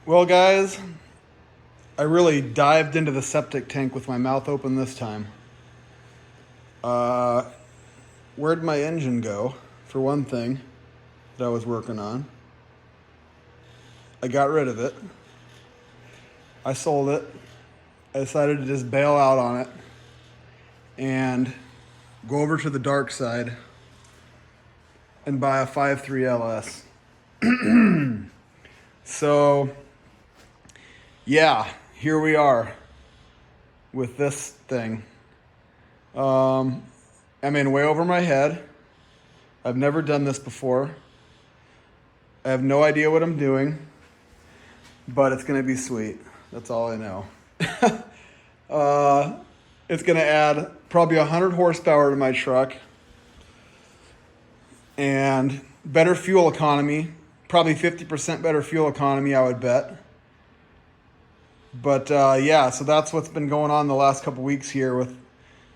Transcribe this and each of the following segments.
Well, guys, I really dived into the septic tank with my mouth open this time. Where'd my engine go, for one thing, that I was working on? I got rid of it. I sold it. I decided to just bail out on it and go over to the dark side and buy a 5.3 LS. So, yeah, here we are with this thing. I'm in way over my head. I've never done this before. I have no idea what I'm doing, but it's going to be sweet. That's all I know. It's going to add probably 100 horsepower to my truck and better fuel economy, probably 50% better fuel economy, I would bet. But yeah, so that's what's been going on the last couple weeks here with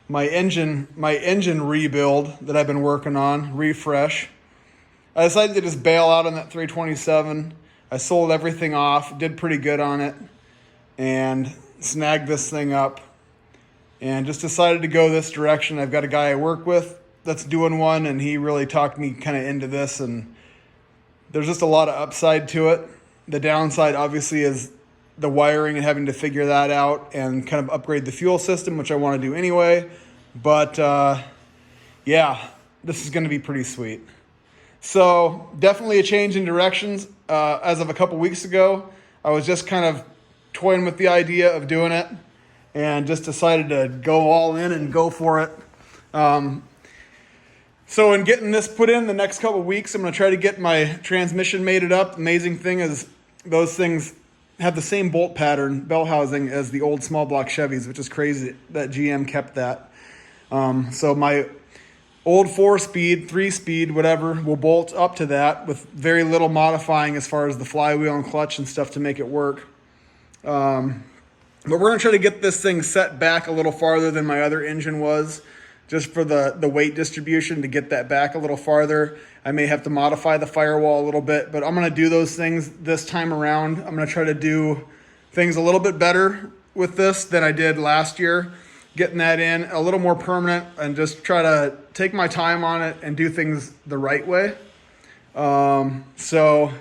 my engine rebuild that I've been working on, refresh. I decided to just bail out on that 327. I sold everything off, did pretty good on it, and snagged this thing up. And just decided to go this direction. I've got a guy I work with that's doing one, and he really talked me kind of into this, and there's just a lot of upside to it. The downside, obviously, is the wiring and having to figure that out and kind of upgrade the fuel system, which I want to do anyway. But yeah, this is going to be pretty sweet. So definitely a change in directions. As of a couple weeks ago, I was just kind of toying with the idea of doing it and just decided to go all in and go for it. So in getting this put in the next couple weeks, I'm going to try to get my transmission mated up. Amazing thing is those things have the same bolt pattern, bell housing, as the old small block Chevys, which is crazy that GM kept that. So my old 4-speed, 3-speed, whatever, will bolt up to that with very little modifying as far as the flywheel and clutch and stuff to make it work. But we're going to try to get this thing set back a little farther than my other engine was, just for the weight distribution, to get that back a little farther. I may have to modify the firewall a little bit, but I'm going to do those things this time around. I'm going to try to do things a little bit better with this than I did last year, getting that in a little more permanent and just try to take my time on it and do things the right way. So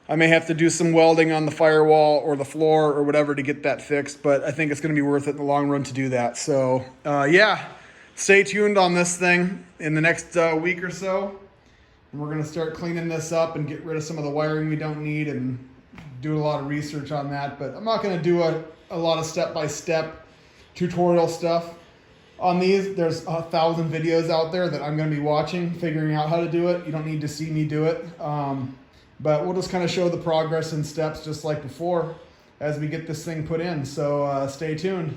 I may have to do some welding on the firewall or the floor or whatever to get that fixed, but I think it's going to be worth it in the long run to do that. So yeah, stay tuned on this thing in the next week or so. And we're going to start cleaning this up and get rid of some of the wiring we don't need and do a lot of research on that. But I'm not going to do a lot of step-by-step tutorial stuff on these. There's 1,000 videos out there that I'm going to be watching, figuring out how to do it. You don't need to see me do it. But we'll just kind of show the progress and steps just like before as we get this thing put in. So stay tuned.